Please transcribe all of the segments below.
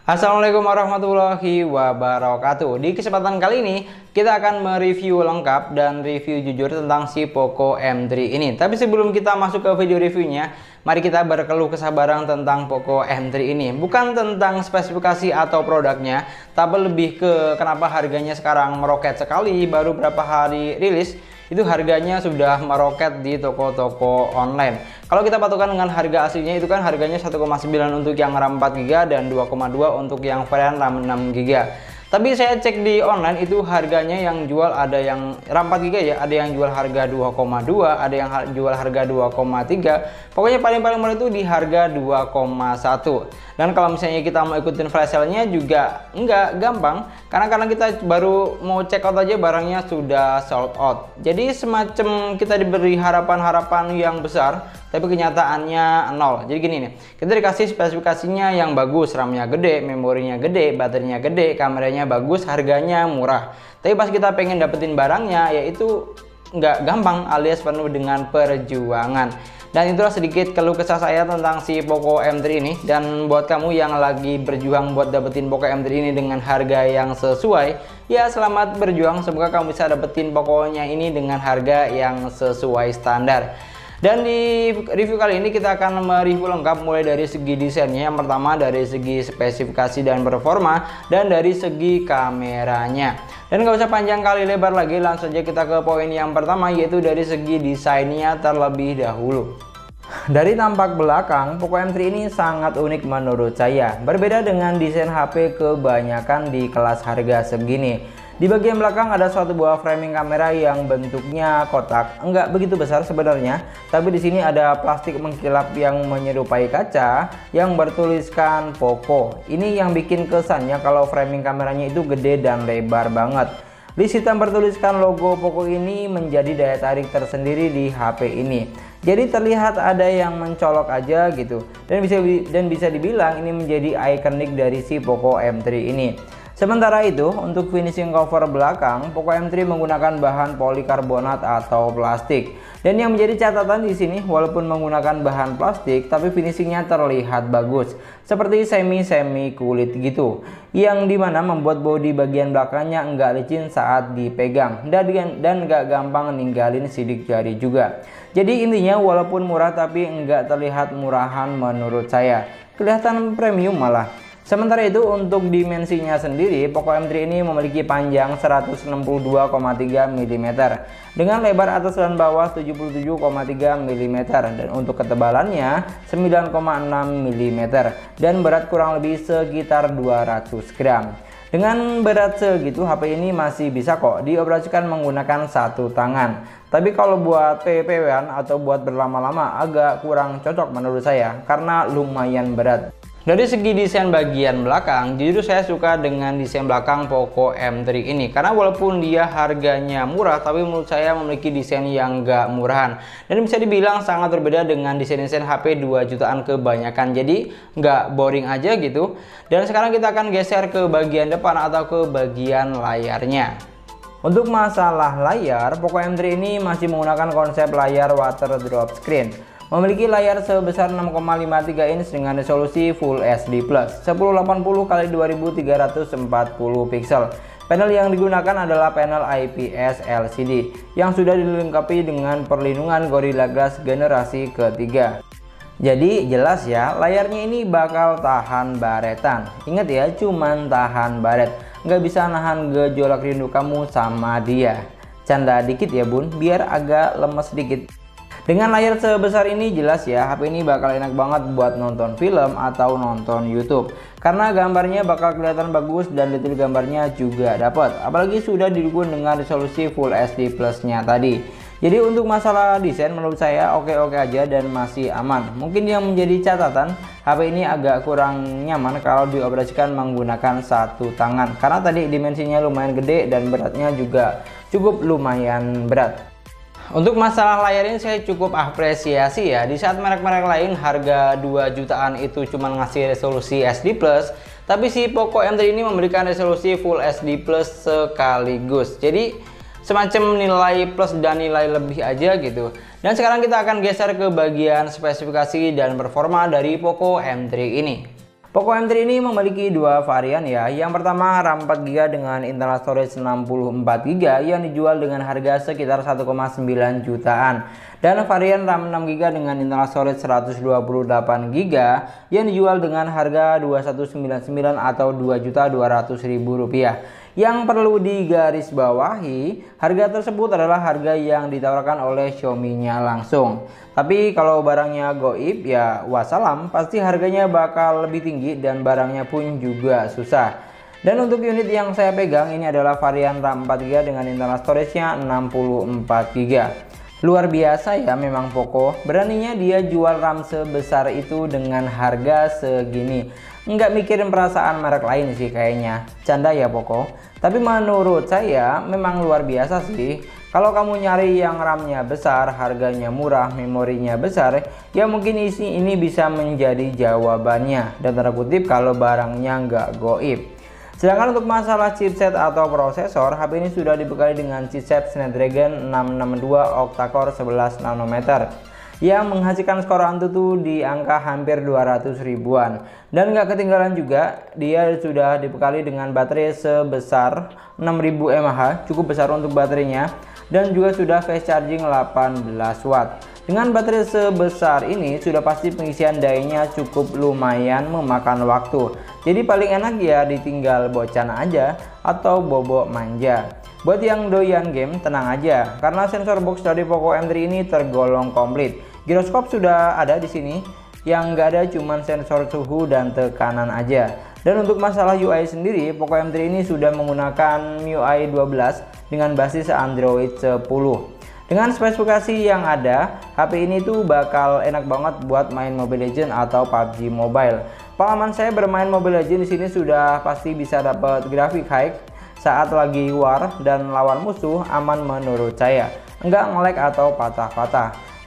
Assalamualaikum warahmatullahi wabarakatuh. Di kesempatan kali ini kita akan mereview lengkap dan review jujur tentang si Poco M3 ini. Tapi sebelum kita masuk ke video reviewnya, mari kita berkeluh kesah bareng tentang Poco M3 ini. Bukan tentang spesifikasi atau produknya, tapi lebih ke kenapa harganya sekarang meroket sekali. Baru berapa hari rilis itu harganya sudah meroket di toko-toko online. Kalau kita patokan dengan harga aslinya itu kan harganya 1,9 untuk yang RAM 4GB dan 2,2 untuk yang varian RAM 6GB. Tapi saya cek di online itu harganya yang jual ada yang RAM 4GB ya, ada yang jual harga 2,2, ada yang jual harga 2,3. Pokoknya paling murah itu di harga 2,1. Dan kalau misalnya kita mau ikutin flash sale-nya juga nggak gampang, karena kita baru mau check out aja barangnya sudah sold out. Jadi semacam kita diberi harapan-harapan yang besar, tapi kenyataannya nol. Jadi gini nih, kita dikasih spesifikasinya yang bagus, RAM-nya gede, memorinya gede, baterainya gede, kameranya bagus, harganya murah. Tapi pas kita pengen dapetin barangnya, yaitu nggak gampang alias penuh dengan perjuangan. Dan itulah sedikit keluh kesah saya tentang si Poco M3 ini. Dan buat kamu yang lagi berjuang buat dapetin Poco M3 ini dengan harga yang sesuai, ya selamat berjuang. Semoga kamu bisa dapetin Poconya ini dengan harga yang sesuai standar. Dan di review kali ini kita akan mereview lengkap mulai dari segi desainnya. Yang pertama dari segi spesifikasi dan performa, dan dari segi kameranya. Dan gak usah panjang kali lebar lagi, langsung aja kita ke poin yang pertama, yaitu dari segi desainnya terlebih dahulu. Dari tampak belakang, Poco M3 ini sangat unik menurut saya. Berbeda dengan desain HP kebanyakan di kelas harga segini. Di bagian belakang ada suatu buah framing kamera yang bentuknya kotak, enggak begitu besar sebenarnya, tapi di sini ada plastik mengkilap yang menyerupai kaca yang bertuliskan Poco. Ini yang bikin kesannya kalau framing kameranya itu gede dan lebar banget. List hitam bertuliskan logo Poco ini menjadi daya tarik tersendiri di HP ini. Jadi terlihat ada yang mencolok aja gitu, dan bisa dibilang ini menjadi ikonik dari si Poco M3 ini. Sementara itu, untuk finishing cover belakang, Poco M3 menggunakan bahan polikarbonat atau plastik. Dan yang menjadi catatan di sini, walaupun menggunakan bahan plastik, tapi finishingnya terlihat bagus, seperti semi kulit gitu, yang dimana membuat bodi bagian belakangnya enggak licin saat dipegang, dan enggak gampang ninggalin sidik jari juga. Jadi intinya, walaupun murah tapi enggak terlihat murahan menurut saya, kelihatan premium malah. Sementara itu untuk dimensinya sendiri, Poco M3 ini memiliki panjang 162,3 mm dengan lebar atas dan bawah 77,3 mm, dan untuk ketebalannya 9,6 mm dan berat kurang lebih sekitar 200 gram. Dengan berat segitu, HP ini masih bisa kok dioperasikan menggunakan satu tangan. Tapi kalau buat PPW-an atau buat berlama-lama agak kurang cocok menurut saya karena lumayan berat. Dari segi desain bagian belakang, jujur saya suka dengan desain belakang Poco M3 ini. Karena walaupun dia harganya murah, tapi menurut saya memiliki desain yang gak murahan. Dan bisa dibilang sangat berbeda dengan desain-desain HP 2 jutaan kebanyakan. Jadi gak boring aja gitu. Dan sekarang kita akan geser ke bagian depan atau ke bagian layarnya. Untuk masalah layar, Poco M3 ini masih menggunakan konsep layar water drop screen. Memiliki layar sebesar 6,53 inch dengan resolusi Full HD+, 1080x2340 pixel. Panel yang digunakan adalah panel IPS LCD yang sudah dilengkapi dengan perlindungan Gorilla Glass generasi ketiga. Jadi jelas ya, layarnya ini bakal tahan baretan. Ingat ya, cuman tahan baret, nggak bisa nahan gejolak rindu kamu sama dia. Canda dikit ya bun, biar agak lemes dikit. Dengan layar sebesar ini jelas ya, HP ini bakal enak banget buat nonton film atau nonton YouTube. Karena gambarnya bakal kelihatan bagus dan detail gambarnya juga dapat. Apalagi sudah didukung dengan resolusi Full HD Plus-nya tadi. Jadi untuk masalah desain menurut saya oke-oke aja dan masih aman. Mungkin yang menjadi catatan, HP ini agak kurang nyaman kalau dioperasikan menggunakan satu tangan. Karena tadi dimensinya lumayan gede dan beratnya juga cukup lumayan berat. Untuk masalah layar ini saya cukup apresiasi ya. Di saat merek-merek lain harga 2 jutaan itu cuma ngasih resolusi SD+, tapi si Poco M3 ini memberikan resolusi Full HD+ sekaligus. Jadi semacam nilai plus dan nilai lebih aja gitu. Dan sekarang kita akan geser ke bagian spesifikasi dan performa dari Poco M3 ini. Poco M3 ini memiliki dua varian ya. Yang pertama RAM 4GB dengan internal storage 64GB yang dijual dengan harga sekitar 1,9 jutaan. Dan varian RAM 6GB dengan internal storage 128GB yang dijual dengan harga 2199 atau Rp2.200.000. Yang perlu digarisbawahi, harga tersebut adalah harga yang ditawarkan oleh Xiaomi-nya langsung. Tapi kalau barangnya goib ya wassalam, pasti harganya bakal lebih tinggi dan barangnya pun juga susah. Dan untuk unit yang saya pegang ini adalah varian RAM 4GB dengan internal storage-nya 64GB. Luar biasa ya memang Poco, beraninya dia jual RAM sebesar itu dengan harga segini. Nggak mikirin perasaan merek lain sih kayaknya. Canda ya Poco. Tapi menurut saya memang luar biasa sih. Kalau kamu nyari yang RAM-nya besar, harganya murah, memorinya besar, ya mungkin ini bisa menjadi jawabannya. Dan tanda kutip kalau barangnya nggak goib. Sedangkan untuk masalah chipset atau prosesor, HP ini sudah dibekali dengan chipset Snapdragon 662 octa-core 11 nanometer yang menghasilkan skor Antutu di angka hampir 200 ribuan. Dan nggak ketinggalan juga, dia sudah dibekali dengan baterai sebesar 6000 mAh, cukup besar untuk baterainya, dan juga sudah fast charging 18 watt. Dengan baterai sebesar ini sudah pasti pengisian dayanya cukup lumayan memakan waktu. Jadi paling enak ya ditinggal bocan aja atau bobok manja. Buat yang doyan game tenang aja karena sensor box dari Poco M3 ini tergolong komplit. Giroskop sudah ada di sini. Yang nggak ada cuman sensor suhu dan tekanan aja. Dan untuk masalah UI sendiri, Poco M3 ini sudah menggunakan MIUI 12 dengan basis Android 10. Dengan spesifikasi yang ada, HP ini tuh bakal enak banget buat main Mobile Legends atau PUBG Mobile. Pengalaman saya bermain Mobile Legends di sini sudah pasti bisa dapat grafik high saat lagi war dan lawan musuh aman menurut saya. Enggak nge-lag atau patah-patah.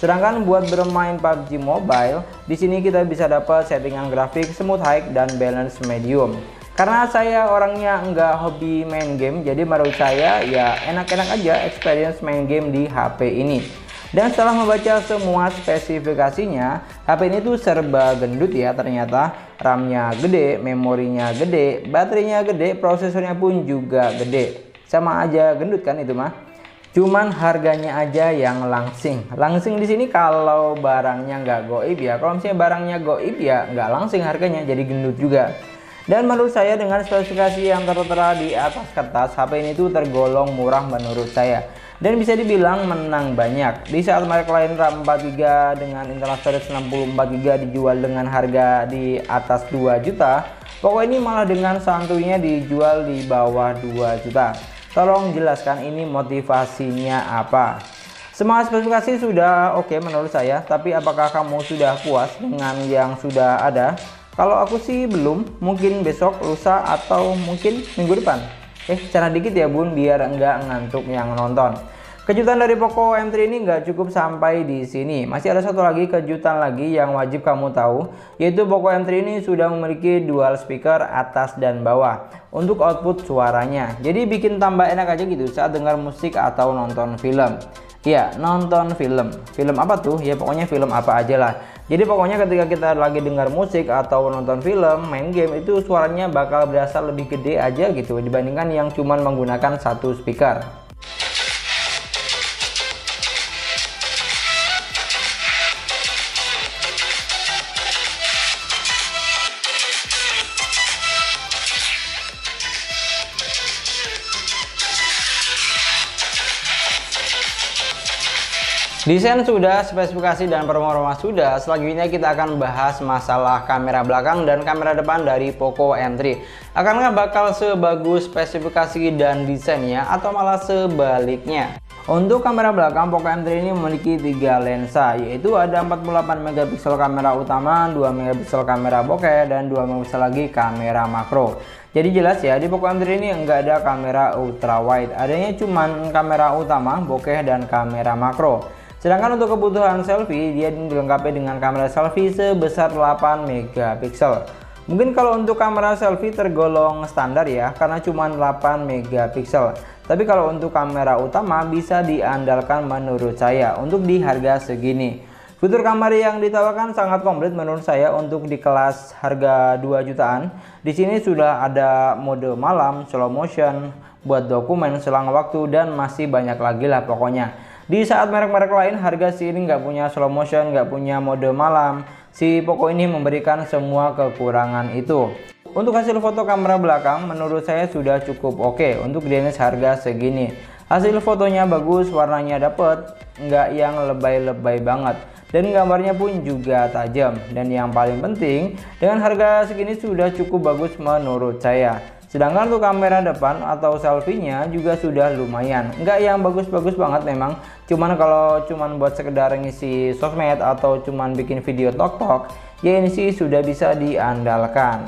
Sedangkan buat bermain PUBG Mobile, di sini kita bisa dapat settingan grafik smooth high dan balance medium. Karena saya orangnya nggak hobi main game, jadi menurut saya ya enak-enak aja experience main game di HP ini. Dan setelah membaca semua spesifikasinya, HP ini tuh serba gendut ya ternyata. RAM-nya gede, memorinya gede, baterainya gede, prosesornya pun juga gede. Sama aja gendut kan itu mah. Cuman harganya aja yang langsing. Langsing di sini kalau barangnya nggak goib ya. Kalau misalnya barangnya goib ya nggak langsing harganya, jadi gendut juga. Dan menurut saya dengan spesifikasi yang tertera di atas kertas, HP ini tuh tergolong murah menurut saya. Dan bisa dibilang menang banyak. Di saat merek lain RAM 4GB dengan internal storage 64GB dijual dengan harga di atas 2 juta, Poco ini malah dengan santuinya dijual di bawah 2 juta. Tolong jelaskan ini motivasinya apa? Semua spesifikasi sudah oke menurut saya, tapi apakah kamu sudah puas dengan yang sudah ada? Kalau aku sih belum, mungkin besok, lusa, atau mungkin minggu depan. Cara dikit ya bun, biar enggak ngantuk yang nonton. Kejutan dari Poco M3 ini nggak cukup sampai di sini. Masih ada satu lagi kejutan lagi yang wajib kamu tahu, yaitu Poco M3 ini sudah memiliki dual speaker atas dan bawah untuk output suaranya. Jadi bikin tambah enak aja gitu saat dengar musik atau nonton film. Ya, nonton film. Film apa tuh? Ya pokoknya film apa aja lah. Jadi pokoknya ketika kita lagi dengar musik atau nonton film, main game itu suaranya bakal berasa lebih gede aja gitu dibandingkan yang cuman menggunakan satu speaker. Desain sudah, spesifikasi dan performa sudah. Selanjutnya kita akan bahas masalah kamera belakang dan kamera depan dari Poco M3. Akankah bakal sebagus spesifikasi dan desainnya atau malah sebaliknya? Untuk kamera belakang, Poco M3 ini memiliki 3 lensa, yaitu ada 48 megapiksel kamera utama, 2 megapiksel kamera bokeh, dan 2 megapiksel lagi kamera makro. Jadi jelas ya, di Poco M3 ini enggak ada kamera ultra wide, adanya cuman kamera utama, bokeh, dan kamera makro. Sedangkan untuk kebutuhan selfie, dia dilengkapi dengan kamera selfie sebesar 8 megapiksel. Mungkin kalau untuk kamera selfie tergolong standar ya, karena cuma 8 megapiksel. Tapi kalau untuk kamera utama bisa diandalkan menurut saya untuk di harga segini. Fitur kamera yang ditawarkan sangat komplit menurut saya untuk di kelas harga 2 jutaan. Di sini sudah ada mode malam, slow motion, buat dokumen, selang waktu, dan masih banyak lagi lah pokoknya. Di saat merek-merek lain harga sini nggak punya slow motion, nggak punya mode malam, si Poco ini memberikan semua kekurangan itu. Untuk hasil foto kamera belakang menurut saya sudah cukup oke untuk di range harga segini. Hasil fotonya bagus, warnanya dapet, nggak yang lebay-lebay banget. Dan gambarnya pun juga tajam. Dan yang paling penting, dengan harga segini sudah cukup bagus menurut saya. Sedangkan untuk kamera depan atau selfie-nya juga sudah lumayan. Nggak yang bagus-bagus banget memang. Cuman kalau cuman buat sekedar ngisi sosmed atau cuman bikin video tok-tok, ya ini sih sudah bisa diandalkan.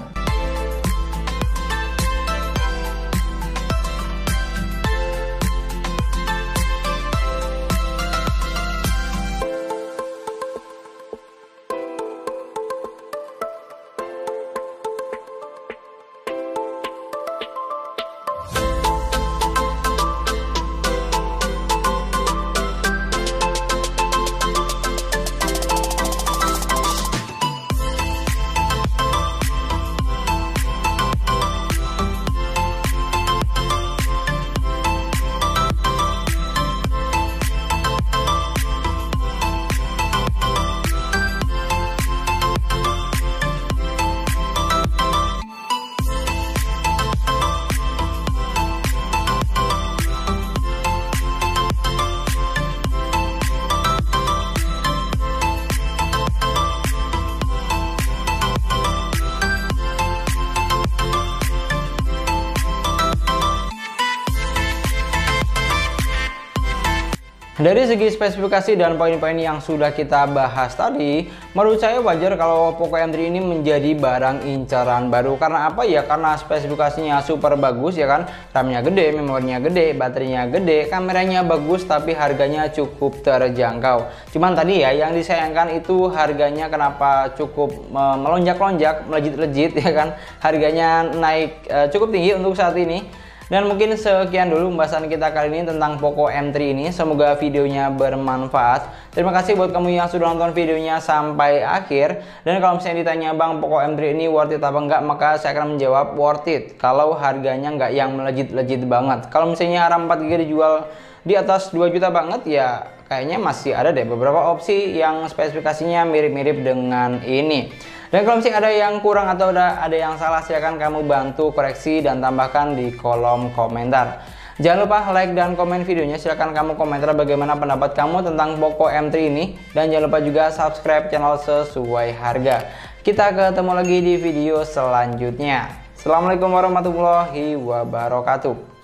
Dari segi spesifikasi dan poin-poin yang sudah kita bahas tadi, menurut saya wajar kalau Poco M3 ini menjadi barang incaran baru. Karena apa ya? Karena spesifikasinya super bagus ya kan, RAM-nya gede, memorinya gede, baterainya gede, kameranya bagus, tapi harganya cukup terjangkau. Cuman tadi ya yang disayangkan itu harganya kenapa cukup melonjak-lonjak, melejit-lejit ya kan, harganya naik cukup tinggi untuk saat ini. Dan mungkin sekian dulu pembahasan kita kali ini tentang Poco M3 ini. Semoga videonya bermanfaat. Terima kasih buat kamu yang sudah nonton videonya sampai akhir. Dan kalau misalnya ditanya, Bang, Poco M3 ini worth it apa enggak, maka saya akan menjawab worth it kalau harganya enggak yang melejit-lejit banget. Kalau misalnya RAM 4GB dijual di atas 2 juta banget, ya kayaknya masih ada deh beberapa opsi yang spesifikasinya mirip-mirip dengan ini. Dan kalau misalnya ada yang kurang atau ada yang salah, silakan kamu bantu koreksi dan tambahkan di kolom komentar. Jangan lupa like dan komen videonya. Silakan kamu komentar bagaimana pendapat kamu tentang Poco M3 ini. Dan jangan lupa juga subscribe channel sesuai harga. Kita ketemu lagi di video selanjutnya. Assalamualaikum warahmatullahi wabarakatuh.